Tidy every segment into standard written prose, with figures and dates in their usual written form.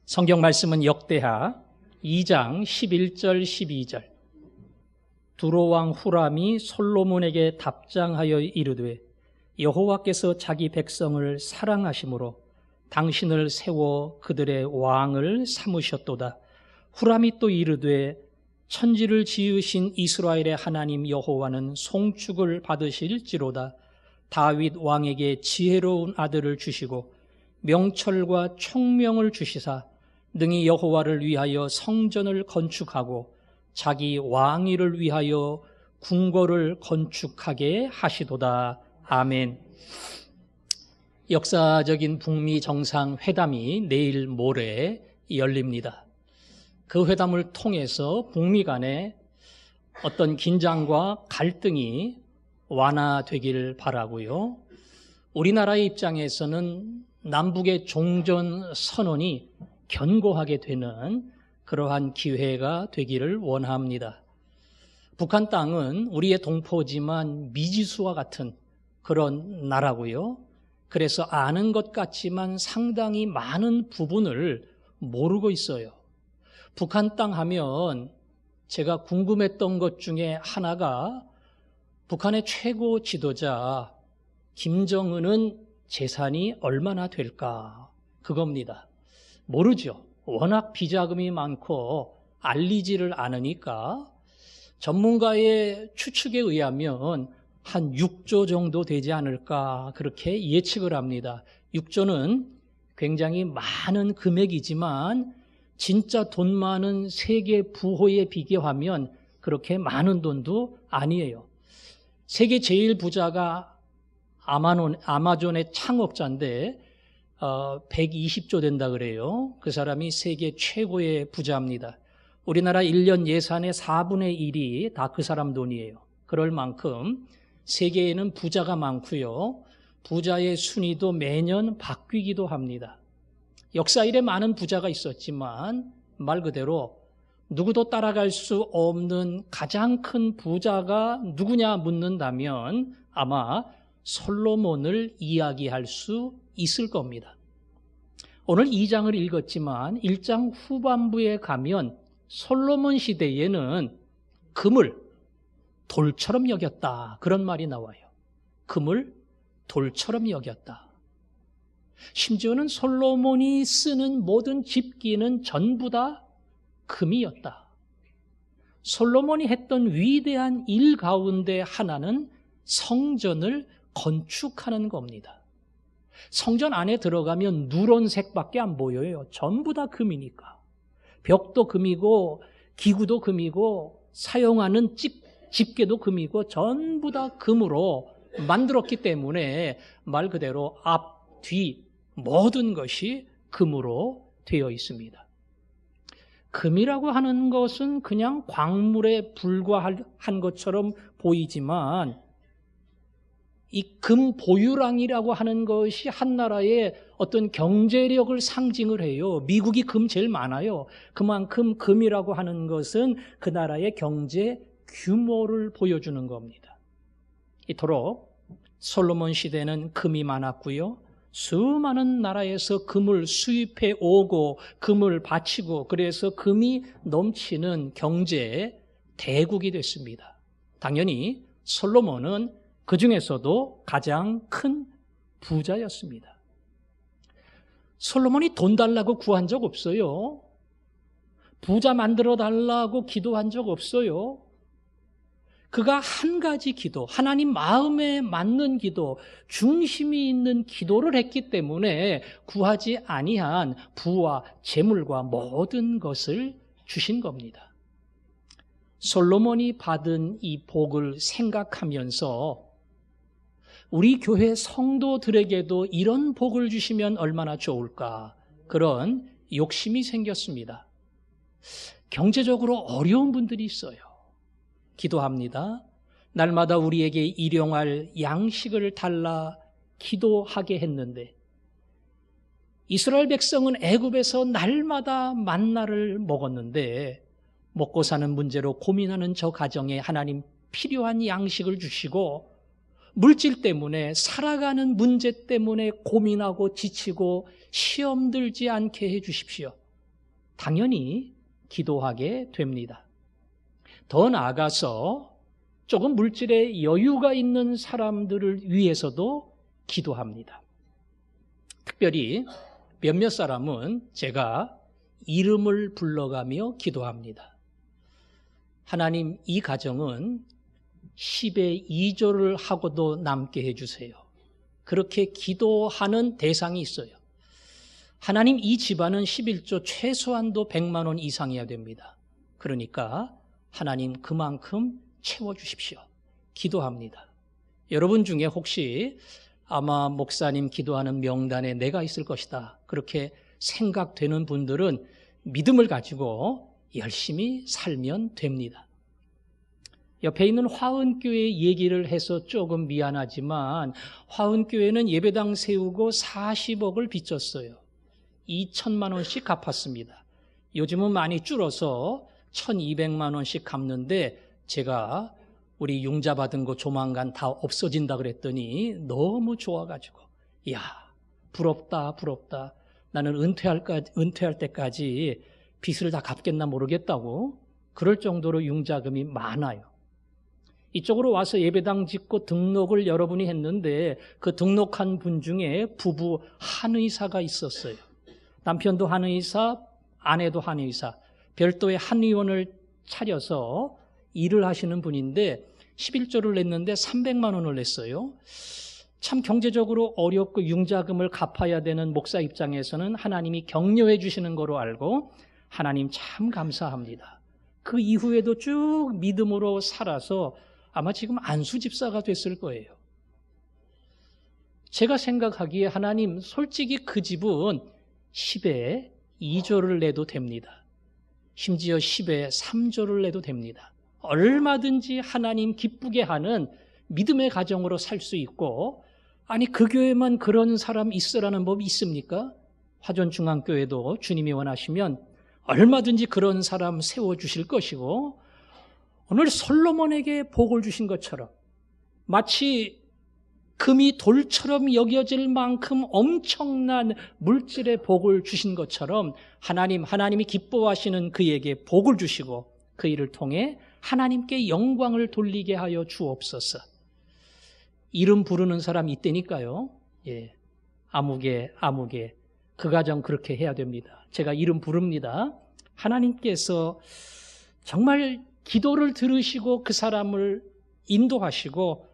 성경 말씀은 역대하 2장 11절 12절. 두로왕 후람이 솔로몬에게 답장하여 이르되 여호와께서 자기 백성을 사랑하심으로 당신을 세워 그들의 왕을 삼으셨도다. 후람이 또 이르되 천지를 지으신 이스라엘의 하나님 여호와는 송축을 받으실지로다. 다윗 왕에게 지혜로운 아들을 주시고 명철과 총명을 주시사 능히 여호와를 위하여 성전을 건축하고 자기 왕위를 위하여 궁궐을 건축하게 하시도다. 아멘. 역사적인 북미 정상회담이 내일 모레 열립니다. 그 회담을 통해서 북미 간에 어떤 긴장과 갈등이 완화되길 바라고요. 우리나라의 입장에서는 남북의 종전 선언이 견고하게 되는 그러한 기회가 되기를 원합니다. 북한 땅은 우리의 동포지만 미지수와 같은 그런 나라고요. 그래서 아는 것 같지만 상당히 많은 부분을 모르고 있어요. 북한 땅 하면 제가 궁금했던 것 중에 하나가 북한의 최고 지도자 김정은은 재산이 얼마나 될까? 그겁니다. 모르죠. 워낙 비자금이 많고 알리지를 않으니까 전문가의 추측에 의하면 한 6조 정도 되지 않을까 그렇게 예측을 합니다. 6조는 굉장히 많은 금액이지만 진짜 돈 많은 세계 부호에 비교하면 그렇게 많은 돈도 아니에요. 세계 제일 부자가 아마존의 창업자인데 120조 된다 그래요. 그 사람이 세계 최고의 부자입니다. 우리나라 1년 예산의 4분의 1이 다 그 사람 돈이에요. 그럴 만큼 세계에는 부자가 많고요. 부자의 순위도 매년 바뀌기도 합니다. 역사 이래 많은 부자가 있었지만 말 그대로 누구도 따라갈 수 없는 가장 큰 부자가 누구냐 묻는다면 아마 솔로몬을 이야기할 수 있을 겁니다. 오늘 2장을 읽었지만 1장 후반부에 가면 솔로몬 시대에는 금을 돌처럼 여겼다 그런 말이 나와요. 금을 돌처럼 여겼다. 심지어는 솔로몬이 쓰는 모든 집기는 전부 다 금이었다. 솔로몬이 했던 위대한 일 가운데 하나는 성전을 건축하는 겁니다. 성전 안에 들어가면 누런색밖에 안 보여요. 전부 다 금이니까. 벽도 금이고 기구도 금이고 사용하는 집게도 금이고 전부 다 금으로 만들었기 때문에 말 그대로 앞, 뒤 모든 것이 금으로 되어 있습니다. 금이라고 하는 것은 그냥 광물에 불과한 것처럼 보이지만 이 금 보유량이라고 하는 것이 한 나라의 어떤 경제력을 상징을 해요. 미국이 금 제일 많아요. 그만큼 금이라고 하는 것은 그 나라의 경제 규모를 보여주는 겁니다. 이토록 솔로몬 시대는 금이 많았고요. 수많은 나라에서 금을 수입해 오고 금을 바치고 그래서 금이 넘치는 경제 대국이 됐습니다. 당연히 솔로몬은 그 중에서도 가장 큰 부자였습니다. 솔로몬이 돈 달라고 구한 적 없어요. 부자 만들어 달라고 기도한 적 없어요. 그가 한 가지 기도, 하나님 마음에 맞는 기도, 중심이 있는 기도를 했기 때문에 구하지 아니한 부와 재물과 모든 것을 주신 겁니다. 솔로몬이 받은 이 복을 생각하면서 우리 교회 성도들에게도 이런 복을 주시면 얼마나 좋을까 그런 욕심이 생겼습니다. 경제적으로 어려운 분들이 있어요. 기도합니다. 날마다 우리에게 일용할 양식을 달라 기도하게 했는데 이스라엘 백성은 애굽에서 날마다 만나를 먹었는데 먹고 사는 문제로 고민하는 저 가정에 하나님 필요한 양식을 주시고 물질 때문에 살아가는 문제 때문에 고민하고 지치고 시험 들지 않게 해 주십시오. 당연히 기도하게 됩니다. 더 나아가서 조금 물질에 여유가 있는 사람들을 위해서도 기도합니다. 특별히 몇몇 사람은 제가 이름을 불러가며 기도합니다. 하나님, 이 가정은 10의 2조를 하고도 남게 해주세요. 그렇게 기도하는 대상이 있어요. 하나님, 이 집안은 11조 최소한도 100만 원 이상이어야 됩니다. 그러니까 하나님 그만큼 채워주십시오. 기도합니다. 여러분 중에 혹시 아마 목사님 기도하는 명단에 내가 있을 것이다, 그렇게 생각되는 분들은 믿음을 가지고 열심히 살면 됩니다. 옆에 있는 화은교회 얘기를 해서 조금 미안하지만 화은교회는 예배당 세우고 40억을 빚졌어요. 2천만 원씩 갚았습니다. 요즘은 많이 줄어서 1,200만 원씩 갚는데 제가 우리 융자 받은 거 조만간 다 없어진다 그랬더니 너무 좋아가지고, 이야, 부럽다 부럽다. 나는 은퇴할 때까지 빚을 다 갚겠나 모르겠다고 그럴 정도로 융자금이 많아요. 이쪽으로 와서 예배당 짓고 등록을 여러분이 했는데 그 등록한 분 중에 부부 한의사가 있었어요. 남편도 한의사, 아내도 한의사, 별도의 한의원을 차려서 일을 하시는 분인데 11조를 냈는데 300만 원을 냈어요. 참 경제적으로 어렵고 융자금을 갚아야 되는 목사 입장에서는 하나님이 격려해 주시는 거로 알고 하나님 참 감사합니다. 그 이후에도 쭉 믿음으로 살아서 아마 지금 안수 집사가 됐을 거예요. 제가 생각하기에 하나님, 솔직히 그 집은 10에 2조를 내도 됩니다. 심지어 10에 3조를 내도 됩니다. 얼마든지 하나님 기쁘게 하는 믿음의 가정으로 살 수 있고, 아니 그 교회만 그런 사람 있으라는 법이 있습니까? 화전중앙교회도 주님이 원하시면 얼마든지 그런 사람 세워주실 것이고, 오늘 솔로몬에게 복을 주신 것처럼 마치 금이 돌처럼 여겨질 만큼 엄청난 물질의 복을 주신 것처럼 하나님이 기뻐하시는 그에게 복을 주시고 그 일을 통해 하나님께 영광을 돌리게 하여 주옵소서. 이름 부르는 사람이 있다니까요. 예, 아무개 그 가정 그렇게 해야 됩니다. 제가 이름 부릅니다. 하나님께서 정말 기도를 들으시고 그 사람을 인도하시고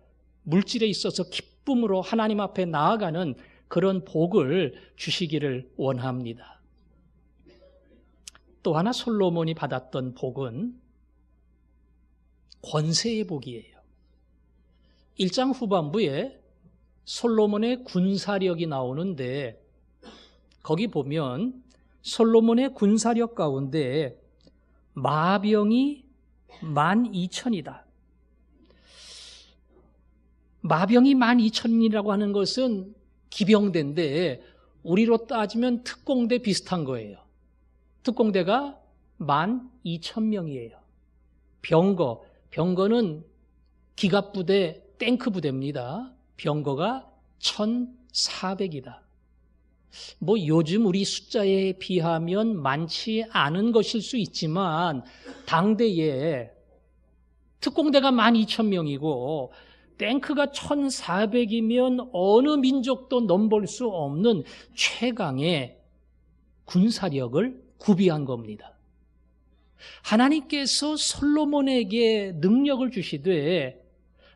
물질에 있어서 기쁨으로 하나님 앞에 나아가는 그런 복을 주시기를 원합니다. 또 하나 솔로몬이 받았던 복은 권세의 복이에요. 1장 후반부에 솔로몬의 군사력이 나오는데 거기 보면 솔로몬의 군사력 가운데 마병이 12,000이다. 마병이 12,000이라고 하는 것은 기병대인데 우리로 따지면 특공대 비슷한 거예요. 특공대가 12,000명이에요. 병거는 기갑부대, 탱크부대입니다. 병거가 1,400이다. 뭐 요즘 우리 숫자에 비하면 많지 않은 것일 수 있지만 당대에 특공대가 12,000명이고 탱크가 1,400이면 어느 민족도 넘볼 수 없는 최강의 군사력을 구비한 겁니다. 하나님께서 솔로몬에게 능력을 주시되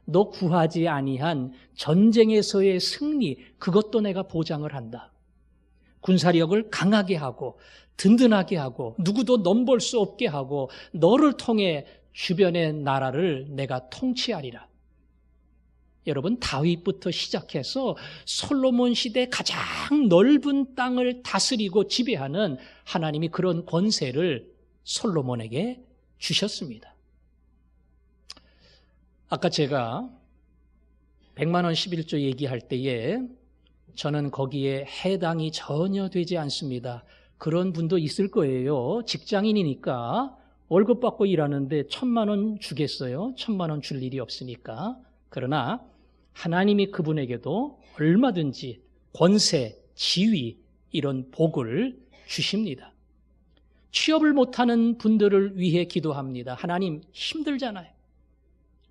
너 구하지 아니한 전쟁에서의 승리, 그것도 내가 보장을 한다. 군사력을 강하게 하고 든든하게 하고 누구도 넘볼 수 없게 하고 너를 통해 주변의 나라를 내가 통치하리라. 여러분, 다윗부터 시작해서 솔로몬 시대 가장 넓은 땅을 다스리고 지배하는 하나님이 그런 권세를 솔로몬에게 주셨습니다. 아까 제가 100만 원 11조 얘기할 때에 저는 거기에 해당이 전혀 되지 않습니다. 그런 분도 있을 거예요. 직장인이니까 월급 받고 일하는데 1,000만 원 주겠어요? 1,000만 원 줄 일이 없으니까. 그러나 하나님이 그분에게도 얼마든지 권세, 지위 이런 복을 주십니다. 취업을 못하는 분들을 위해 기도합니다. 하나님, 힘들잖아요.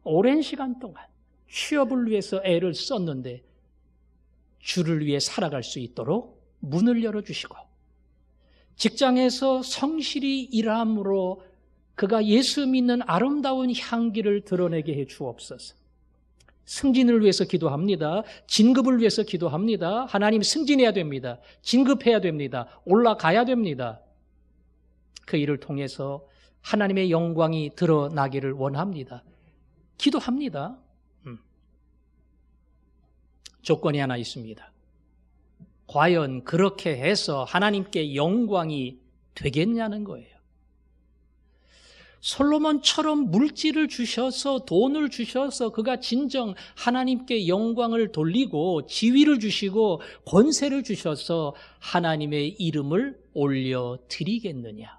오랜 시간 동안 취업을 위해서 애를 썼는데 주를 위해 살아갈 수 있도록 문을 열어주시고, 직장에서 성실히 일함으로 그가 예수 믿는 아름다운 향기를 드러내게 해 주옵소서. 승진을 위해서 기도합니다. 진급을 위해서 기도합니다. 하나님, 승진해야 됩니다. 진급해야 됩니다. 올라가야 됩니다. 그 일을 통해서 하나님의 영광이 드러나기를 원합니다. 기도합니다. 조건이 하나 있습니다. 과연 그렇게 해서 하나님께 영광이 되겠냐는 거예요. 솔로몬처럼 물질을 주셔서, 돈을 주셔서 그가 진정 하나님께 영광을 돌리고 지위를 주시고 권세를 주셔서 하나님의 이름을 올려드리겠느냐?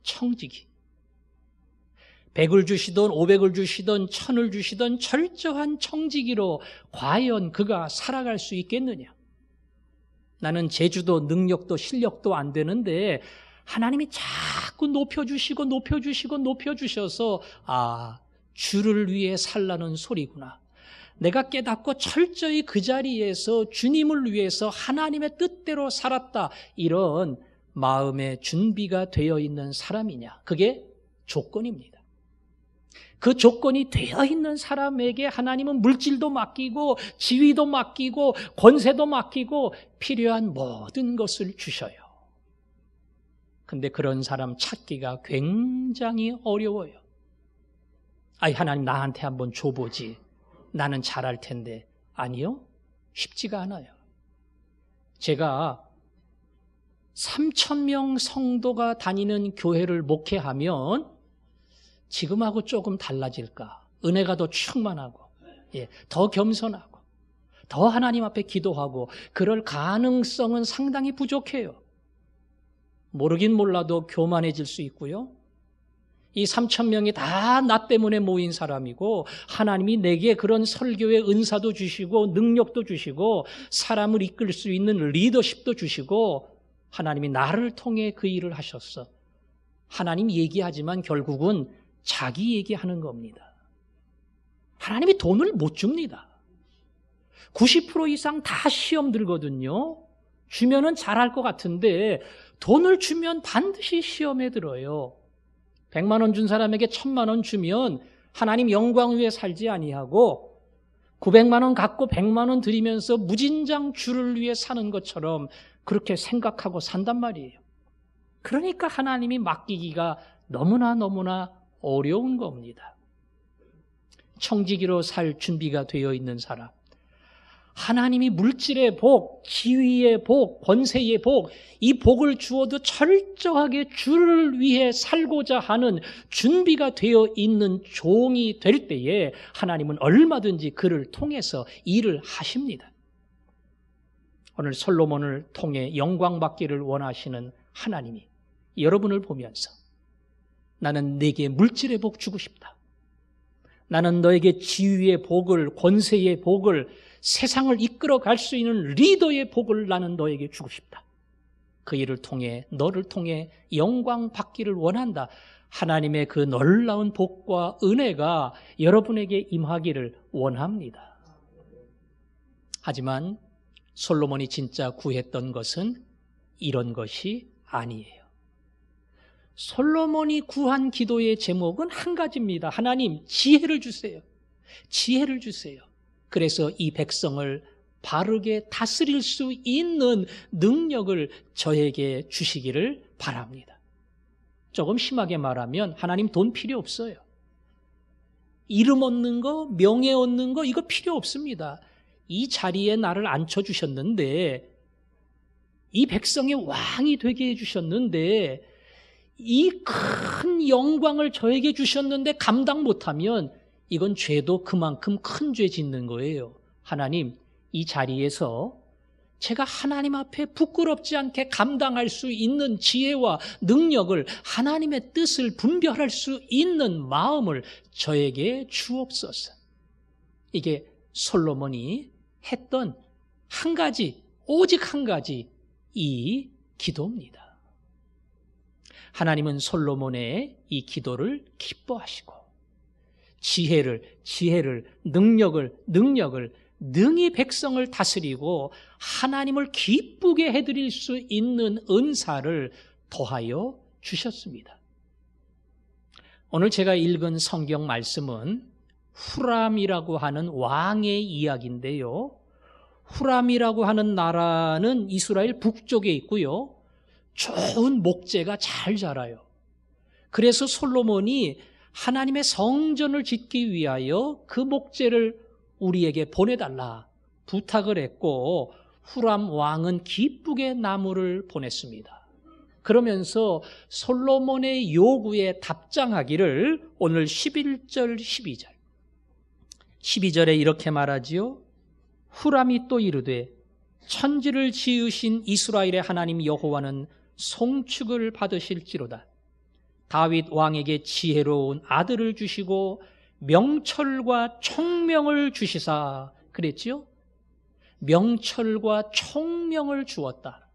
청지기. 100을 주시던 500을 주시던 1000을 주시던 철저한 청지기로 과연 그가 살아갈 수 있겠느냐? 나는 재주도 능력도 실력도 안 되는데 하나님이 자꾸 높여주시고 높여주시고 높여주셔서, 아, 주를 위해 살라는 소리구나. 내가 깨닫고 철저히 그 자리에서 주님을 위해서 하나님의 뜻대로 살았다. 이런 마음의 준비가 되어 있는 사람이냐? 그게 조건입니다. 그 조건이 되어 있는 사람에게 하나님은 물질도 맡기고 지위도 맡기고 권세도 맡기고 필요한 모든 것을 주셔요. 근데 그런 사람 찾기가 굉장히 어려워요. 아이, 하나님 나한테 한번 줘보지. 나는 잘할 텐데. 아니요, 쉽지가 않아요. 제가 3,000명 성도가 다니는 교회를 목회하면 지금하고 조금 달라질까? 은혜가 더 충만하고, 더 겸손하고, 더 하나님 앞에 기도하고, 그럴 가능성은 상당히 부족해요. 모르긴 몰라도 교만해질 수 있고요. 이 3,000명이 다 나 때문에 모인 사람이고, 하나님이 내게 그런 설교의 은사도 주시고 능력도 주시고 사람을 이끌 수 있는 리더십도 주시고, 하나님이 나를 통해 그 일을 하셨어. 하나님 얘기하지만 결국은 자기 얘기하는 겁니다. 하나님이 돈을 못 줍니다. 90% 이상 다 시험 들거든요. 주면은 잘할 것 같은데 돈을 주면 반드시 시험에 들어요. 100만 원 준 사람에게 1000만 원 주면 하나님 영광 위에 살지 아니하고 900만 원 갖고 100만 원 드리면서 무진장 주를 위해 사는 것처럼 그렇게 생각하고 산단 말이에요. 그러니까 하나님이 맡기기가 너무나 어려운 겁니다. 청지기로 살 준비가 되어 있는 사람, 하나님이 물질의 복, 지위의 복, 권세의 복, 이 복을 주어도 철저하게 주를 위해 살고자 하는 준비가 되어 있는 종이 될 때에 하나님은 얼마든지 그를 통해서 일을 하십니다. 오늘 솔로몬을 통해 영광 받기를 원하시는 하나님이 여러분을 보면서, 나는 네게 물질의 복 주고 싶다. 나는 너에게 지위의 복을, 권세의 복을, 세상을 이끌어 갈 수 있는 리더의 복을 나는 너에게 주고 싶다. 그 일을 통해, 너를 통해 영광 받기를 원한다. 하나님의 그 놀라운 복과 은혜가 여러분에게 임하기를 원합니다. 하지만 솔로몬이 진짜 구했던 것은 이런 것이 아니에요. 솔로몬이 구한 기도의 제목은 한 가지입니다. 하나님, 지혜를 주세요. 지혜를 주세요. 그래서 이 백성을 바르게 다스릴 수 있는 능력을 저에게 주시기를 바랍니다. 조금 심하게 말하면 하나님 돈 필요 없어요. 이름 얻는 거, 명예 얻는 거 이거 필요 없습니다. 이 자리에 나를 앉혀주셨는데, 이 백성의 왕이 되게 해주셨는데, 이 큰 영광을 저에게 주셨는데 감당 못하면 이건 죄도 그만큼 큰 죄 짓는 거예요. 하나님, 이 자리에서 제가 하나님 앞에 부끄럽지 않게 감당할 수 있는 지혜와 능력을, 하나님의 뜻을 분별할 수 있는 마음을 저에게 주옵소서. 이게 솔로몬이 했던 한 가지, 오직 한 가지 이 기도입니다. 하나님은 솔로몬의 이 기도를 기뻐하시고 지혜를, 능력을 능히 백성을 다스리고 하나님을 기쁘게 해드릴 수 있는 은사를 더하여 주셨습니다. 오늘 제가 읽은 성경 말씀은 후람이라고 하는 왕의 이야기인데요. 후람이라고 하는 나라는 이스라엘 북쪽에 있고요. 좋은 목재가 잘 자라요. 그래서 솔로몬이 하나님의 성전을 짓기 위하여 그 목재를 우리에게 보내달라 부탁을 했고 후람 왕은 기쁘게 나무를 보냈습니다. 그러면서 솔로몬의 요구에 답장하기를 오늘 11절 12절에 이렇게 말하지요. 후람이 또 이르되 천지를 지으신 이스라엘의 하나님 여호와는 송축을 받으실지로다. 다윗 왕에게 지혜로운 아들을 주시고 명철과 총명을 주시사 그랬지요? 명철과 총명을 주었다.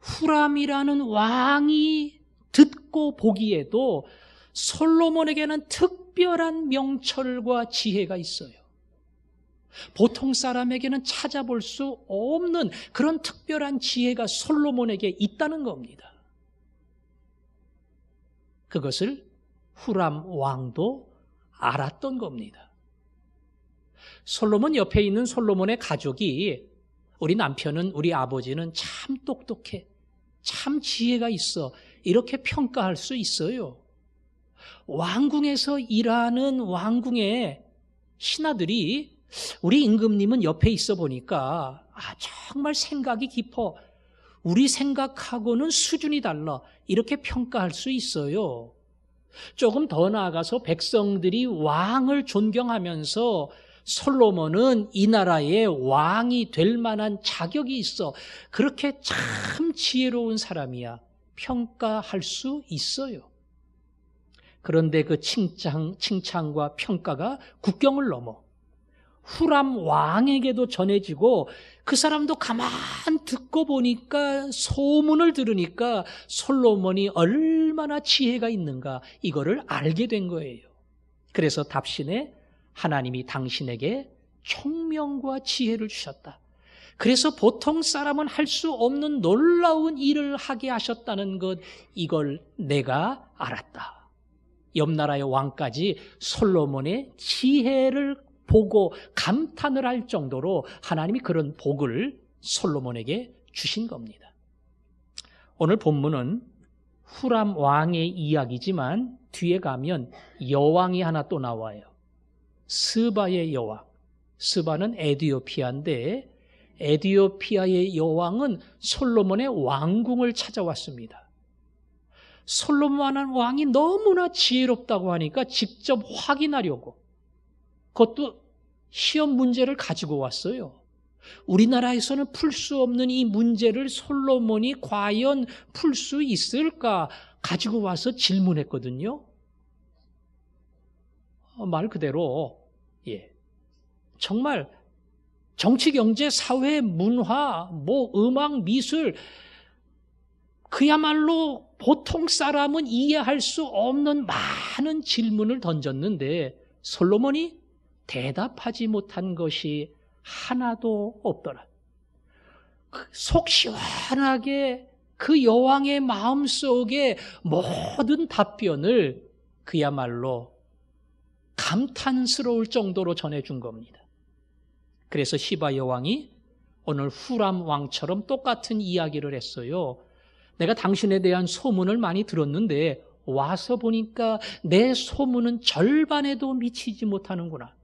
후람이라는 왕이 듣고 보기에도 솔로몬에게는 특별한 명철과 지혜가 있어요. 보통 사람에게는 찾아볼 수 없는 그런 특별한 지혜가 솔로몬에게 있다는 겁니다. 그것을 후람 왕도 알았던 겁니다. 솔로몬 옆에 있는 솔로몬의 가족이 우리 남편은, 우리 아버지는 참 똑똑해, 참 지혜가 있어, 이렇게 평가할 수 있어요. 왕궁에서 일하는 왕궁의 신하들이 우리 임금님은 옆에 있어 보니까 정말 생각이 깊어, 우리 생각하고는 수준이 달라, 이렇게 평가할 수 있어요. 조금 더 나아가서 백성들이 왕을 존경하면서 솔로몬은 이 나라의 왕이 될 만한 자격이 있어, 그렇게 참 지혜로운 사람이야, 평가할 수 있어요. 그런데 그 칭찬과 평가가 국경을 넘어 후람 왕에게도 전해지고 그 사람도 가만 듣고 보니까, 소문을 들으니까 솔로몬이 얼마나 지혜가 있는가 이거를 알게 된 거예요. 그래서 답신에 하나님이 당신에게 총명과 지혜를 주셨다. 그래서 보통 사람은 할 수 없는 놀라운 일을 하게 하셨다는 것, 이걸 내가 알았다. 옆 나라의 왕까지 솔로몬의 지혜를 보고 감탄을 할 정도로 하나님이 그런 복을 솔로몬에게 주신 겁니다. 오늘 본문은 후람 왕의 이야기지만 뒤에 가면 여왕이 하나 또 나와요. 스바의 여왕. 스바는 에디오피아인데 에디오피아의 여왕은 솔로몬의 왕궁을 찾아왔습니다. 솔로몬 왕이 너무나 지혜롭다고 하니까 직접 확인하려고, 그것도 시험 문제를 가지고 왔어요. 우리나라에서는 풀 수 없는 이 문제를 솔로몬이 과연 풀 수 있을까 가지고 와서 질문했거든요. 말 그대로 정말 정치, 경제, 사회, 문화, 음악, 미술, 그야말로 보통 사람은 이해할 수 없는 많은 질문을 던졌는데 솔로몬이 대답하지 못한 것이 하나도 없더라. 속 시원하게 그 여왕의 마음속에 모든 답변을 그야말로 감탄스러울 정도로 전해준 겁니다. 그래서 시바 여왕이 오늘 후람 왕처럼 똑같은 이야기를 했어요. 내가 당신에 대한 소문을 많이 들었는데 와서 보니까 내 소문은 절반에도 미치지 못하는구나.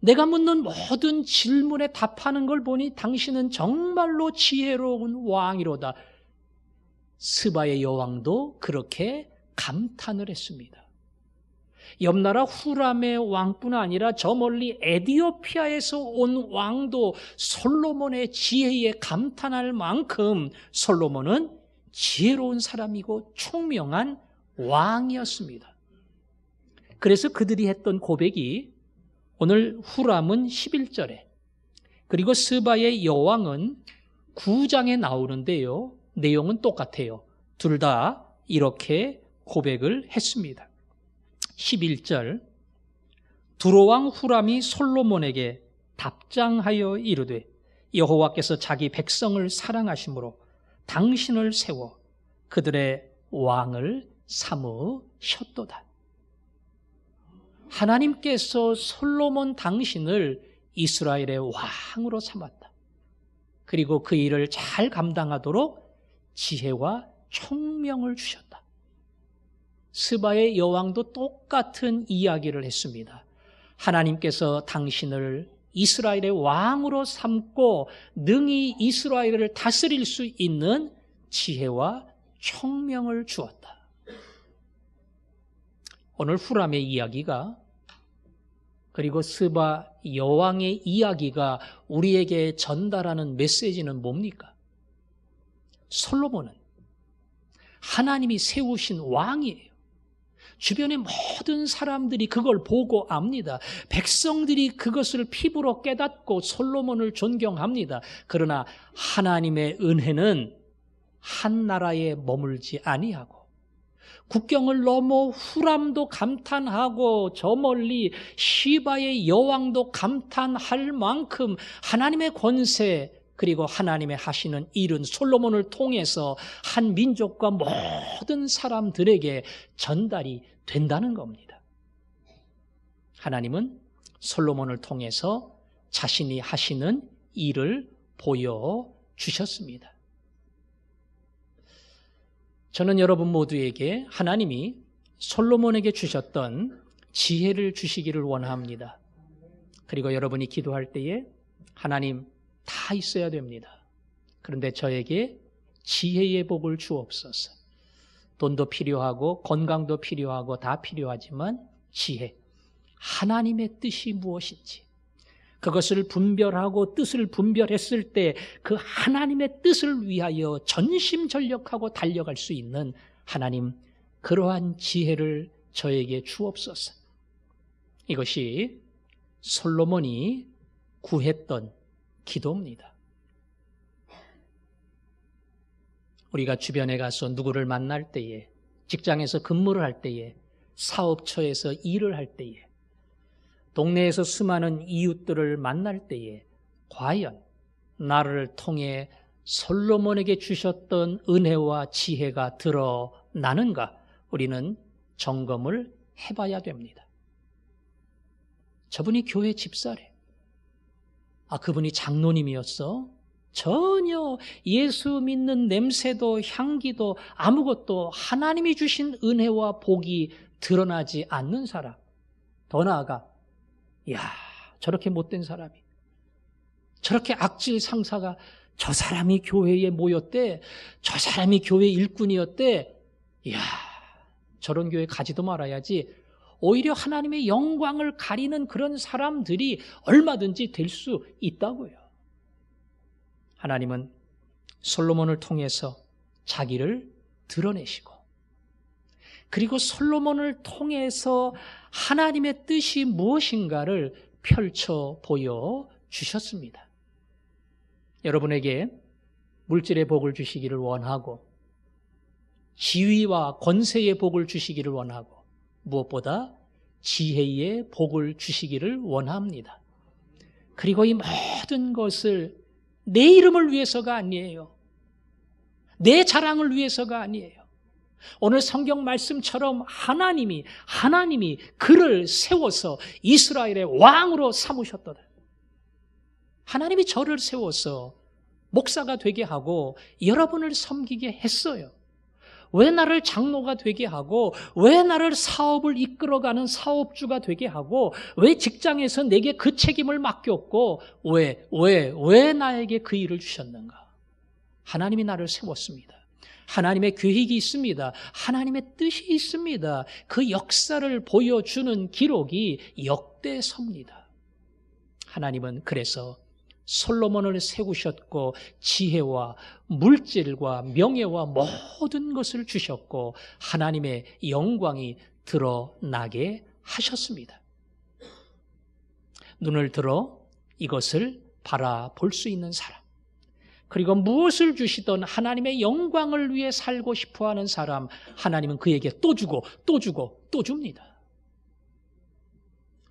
내가 묻는 모든 질문에 답하는 걸 보니 당신은 정말로 지혜로운 왕이로다. 스바의 여왕도 그렇게 감탄을 했습니다. 옆나라 후람의 왕뿐 아니라 저 멀리 에디오피아에서 온 왕도 솔로몬의 지혜에 감탄할 만큼 솔로몬은 지혜로운 사람이고 총명한 왕이었습니다. 그래서 그들이 했던 고백이 오늘 후람은 11절에, 그리고 스바의 여왕은 9장에 나오는데요. 내용은 똑같아요. 둘 다 이렇게 고백을 했습니다. 11절 두로왕 후람이 솔로몬에게 답장하여 이르되 여호와께서 자기 백성을 사랑하심으로 당신을 세워 그들의 왕을 삼으셨도다. 하나님께서 솔로몬 당신을 이스라엘의 왕으로 삼았다. 그리고 그 일을 잘 감당하도록 지혜와 총명을 주셨다. 스바의 여왕도 똑같은 이야기를 했습니다. 하나님께서 당신을 이스라엘의 왕으로 삼고 능히 이스라엘을 다스릴 수 있는 지혜와 총명을 주었다. 오늘 후람의 이야기가 그리고 스바 여왕의 이야기가 우리에게 전달하는 메시지는 뭡니까? 솔로몬은 하나님이 세우신 왕이에요. 주변의 모든 사람들이 그걸 보고 압니다. 백성들이 그것을 피부로 깨닫고 솔로몬을 존경합니다. 그러나 하나님의 은혜는 한 나라에 머물지 아니하고 국경을 넘어 후람도 감탄하고 저 멀리 시바의 여왕도 감탄할 만큼 하나님의 권세 그리고 하나님의 하시는 일은 솔로몬을 통해서 한 민족과 모든 사람들에게 전달이 된다는 겁니다. 하나님은 솔로몬을 통해서 자신이 하시는 일을 보여주셨습니다. 저는 여러분 모두에게 하나님이 솔로몬에게 주셨던 지혜를 주시기를 원합니다. 그리고 여러분이 기도할 때에 하나님 다 있어야 됩니다. 그런데 저에게 지혜의 복을 주옵소서. 돈도 필요하고 건강도 필요하고 다 필요하지만 지혜, 하나님의 뜻이 무엇인지 그것을 분별하고 뜻을 분별했을 때 그 하나님의 뜻을 위하여 전심전력하고 달려갈 수 있는 하나님, 그러한 지혜를 저에게 주옵소서. 이것이 솔로몬이 구했던 기도입니다. 우리가 주변에 가서 누구를 만날 때에, 직장에서 근무를 할 때에, 사업처에서 일을 할 때에, 동네에서 수많은 이웃들을 만날 때에 과연 나를 통해 솔로몬에게 주셨던 은혜와 지혜가 드러나는가? 우리는 점검을 해봐야 됩니다. 저분이 교회 집사래. 그분이 장로님이었어? 전혀 예수 믿는 냄새도 향기도 아무것도 하나님이 주신 은혜와 복이 드러나지 않는 사람. 더 나아가 저렇게 못된 사람이, 저렇게 악질 상사가 저 사람이 교회에 모였대, 저 사람이 교회 일꾼이었대, 저런 교회 가지도 말아야지. 오히려 하나님의 영광을 가리는 그런 사람들이 얼마든지 될 수 있다고요. 하나님은 솔로몬을 통해서 자기를 드러내시고, 그리고 솔로몬을 통해서 하나님의 뜻이 무엇인가를 펼쳐 보여주셨습니다. 여러분에게 물질의 복을 주시기를 원하고, 지위와 권세의 복을 주시기를 원하고, 무엇보다 지혜의 복을 주시기를 원합니다. 그리고 이 모든 것을 내 이름을 위해서가 아니에요. 내 자랑을 위해서가 아니에요. 오늘 성경 말씀처럼 하나님이 그를 세워서 이스라엘의 왕으로 삼으셨도다. 하나님이 저를 세워서 목사가 되게 하고 여러분을 섬기게 했어요. 왜 나를 장로가 되게 하고, 왜 나를 사업을 이끌어가는 사업주가 되게 하고, 왜 직장에서 내게 그 책임을 맡겼고, 왜 나에게 그 일을 주셨는가? 하나님이 나를 세웠습니다. 하나님의 계획이 있습니다. 하나님의 뜻이 있습니다. 그 역사를 보여주는 기록이 역대서입니다. 하나님은 그래서 솔로몬을 세우셨고 지혜와 물질과 명예와 모든 것을 주셨고 하나님의 영광이 드러나게 하셨습니다. 눈을 들어 이것을 바라볼 수 있는 사람, 그리고 무엇을 주시던 하나님의 영광을 위해 살고 싶어하는 사람, 하나님은 그에게 또 주고 또 주고 또 줍니다.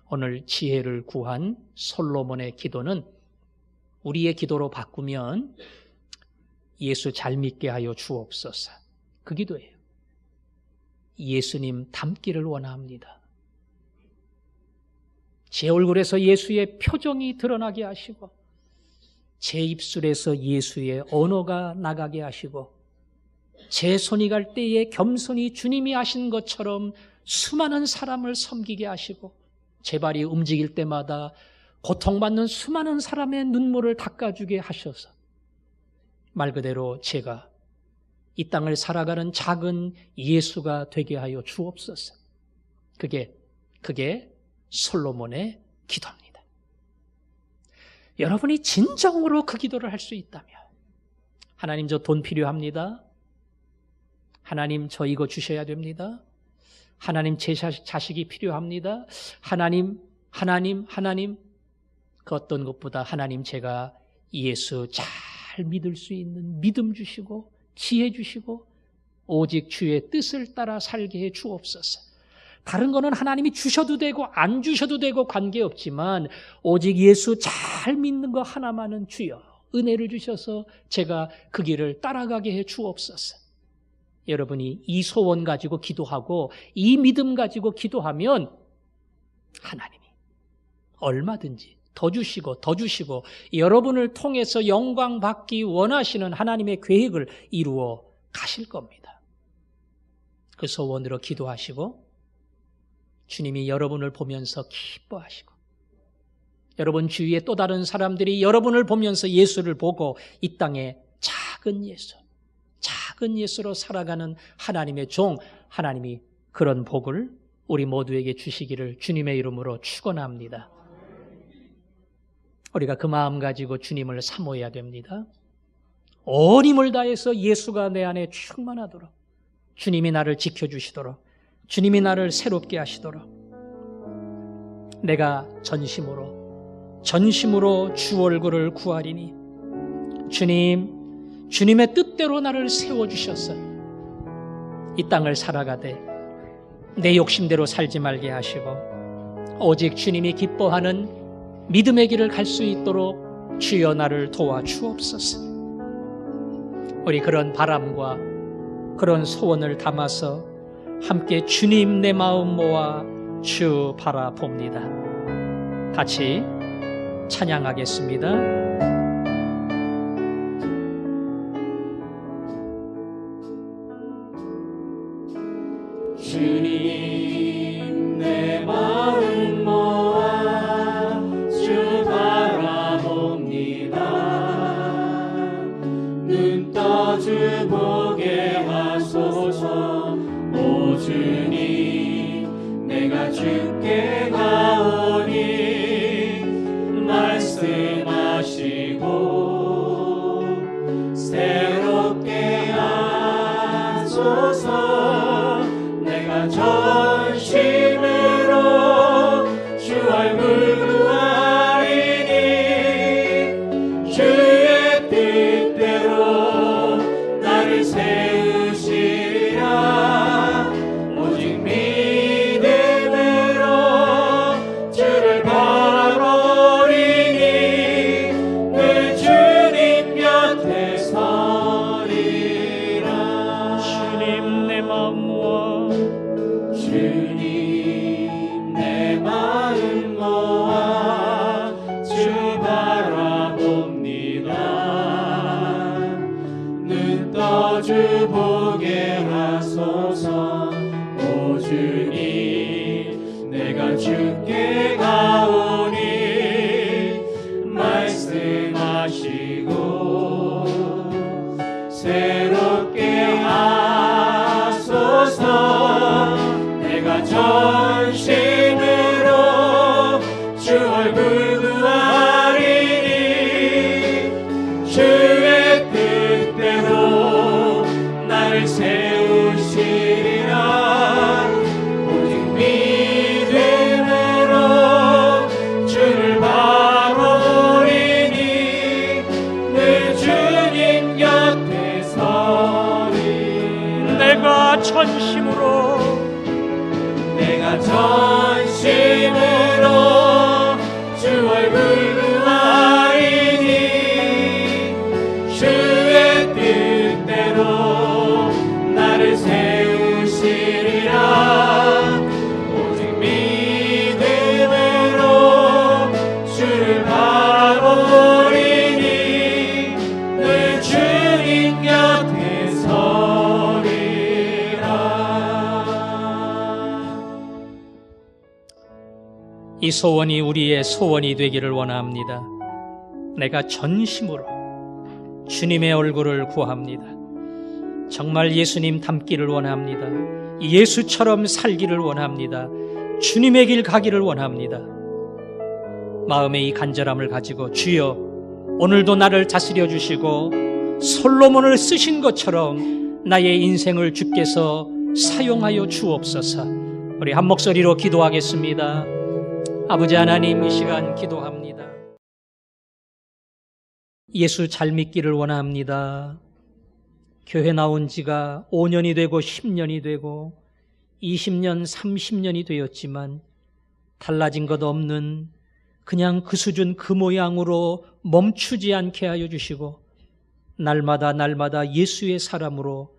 오늘 지혜를 구한 솔로몬의 기도는 우리의 기도로 바꾸면 예수 잘 믿게 하여 주옵소서. 그 기도예요. 예수님 닮기를 원합니다. 제 얼굴에서 예수의 표정이 드러나게 하시고 제 입술에서 예수의 언어가 나가게 하시고 제 손이 갈 때에 겸손히 주님이 하신 것처럼 수많은 사람을 섬기게 하시고 제 발이 움직일 때마다 고통받는 수많은 사람의 눈물을 닦아주게 하셔서 말 그대로 제가 이 땅을 살아가는 작은 예수가 되게 하여 주옵소서. 그게 솔로몬의 기도입니다. 여러분이 진정으로 그 기도를 할 수 있다면 하나님 저 돈 필요합니다. 하나님 저 이거 주셔야 됩니다. 하나님 제 자식이 필요합니다. 하나님 그 어떤 것보다 하나님 제가 예수 잘 믿을 수 있는 믿음 주시고 지혜 주시고 오직 주의 뜻을 따라 살게 해 주옵소서. 다른 거는 하나님이 주셔도 되고 안 주셔도 되고 관계없지만 오직 예수 잘 믿는 거 하나만은 주여 은혜를 주셔서 제가 그 길을 따라가게 해 주옵소서. 여러분이 이 소원 가지고 기도하고 이 믿음 가지고 기도하면 하나님이 얼마든지 더 주시고 여러분을 통해서 영광 받기 원하시는 하나님의 계획을 이루어 가실 겁니다. 그 소원으로 기도하시고 주님이 여러분을 보면서 기뻐하시고 여러분 주위에 또 다른 사람들이 여러분을 보면서 예수를 보고 이 땅에 작은 예수로 살아가는 하나님의 종, 하나님이 그런 복을 우리 모두에게 주시기를 주님의 이름으로 축원합니다. 우리가 그 마음 가지고 주님을 사모해야 됩니다. 온 힘을 다해서 예수가 내 안에 충만하도록 주님이 나를 지켜주시도록 주님이 나를 새롭게 하시도록 내가 전심으로 주 얼굴을 구하리니 주님의 뜻대로 나를 세워주셔서 이 땅을 살아가되 내 욕심대로 살지 말게 하시고 오직 주님이 기뻐하는 믿음의 길을 갈 수 있도록 주여 나를 도와주옵소서. 우리 그런 바람과 그런 소원을 담아서 함께 주님 내 마음 모아 주 바라봅니다. 같이 찬양하겠습니다. 주님 내 마음 모아 주 바라봅니다. 눈 떠 주 보게 하소서. 오 주님 내가 주께 가오니 말씀하시고 새롭게 하소서. 내가 전심으로 주 얼굴 구하리니 주의 뜻대로 나를 세우시리라. 오직 믿음으로 주를 바라보리니 늘 주님 곁에 서리라. 주님 내 마음 모아 주님 내 마음 모아 주 바라봅니다. 눈 떠 주 보게 하소서. 오 주님 내가 주께 가오니 말씀하시고 새롭게 하소서. 내가 전심으로 주 얼굴 구하리니 주의 뜻대로 나를 세우시리라. 오직 믿음으로 주를 바라보리니 늘 주님 내가 전심으로 주 얼굴 구하리니 주의 뜻대로 나를 세우시리라. 오직 믿음으로 주를 바라보리니 늘 주님 곁에 서리라. 이 소원이 우리의 소원이 되기를 원합니다. 내가 전심으로 주님의 얼굴을 구합니다. 정말 예수님 닮기를 원합니다. 예수처럼 살기를 원합니다. 주님의 길 가기를 원합니다. 마음의 이 간절함을 가지고 주여 오늘도 나를 다스려 주시고 솔로몬을 쓰신 것처럼 나의 인생을 주께서 사용하여 주옵소서. 우리 한 목소리로 기도하겠습니다. 아버지 하나님, 이 시간 기도합니다. 예수 잘 믿기를 원합니다. 교회 나온 지가 5년이 되고 10년이 되고 20년, 30년이 되었지만 달라진 것 없는 그냥 그 수준 그 모양으로 멈추지 않게 하여 주시고 날마다 예수의 사람으로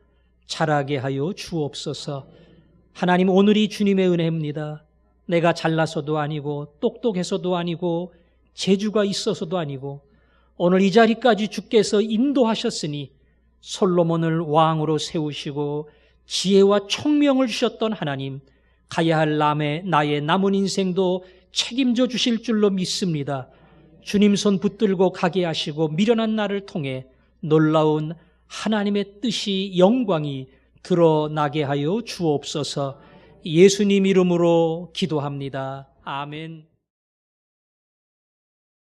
자라게 하여 주옵소서. 하나님, 오늘이 주님의 은혜입니다. 내가 잘나서도 아니고 똑똑해서도 아니고 재주가 있어서도 아니고 오늘 이 자리까지 주께서 인도하셨으니 솔로몬을 왕으로 세우시고 지혜와 총명을 주셨던 하나님, 가야 할 나의 남은 인생도 책임져 주실 줄로 믿습니다. 주님 손 붙들고 가게 하시고 미련한 나를 통해 놀라운 하나님의 뜻이, 영광이 드러나게 하여 주옵소서. 예수님 이름으로 기도합니다. 아멘.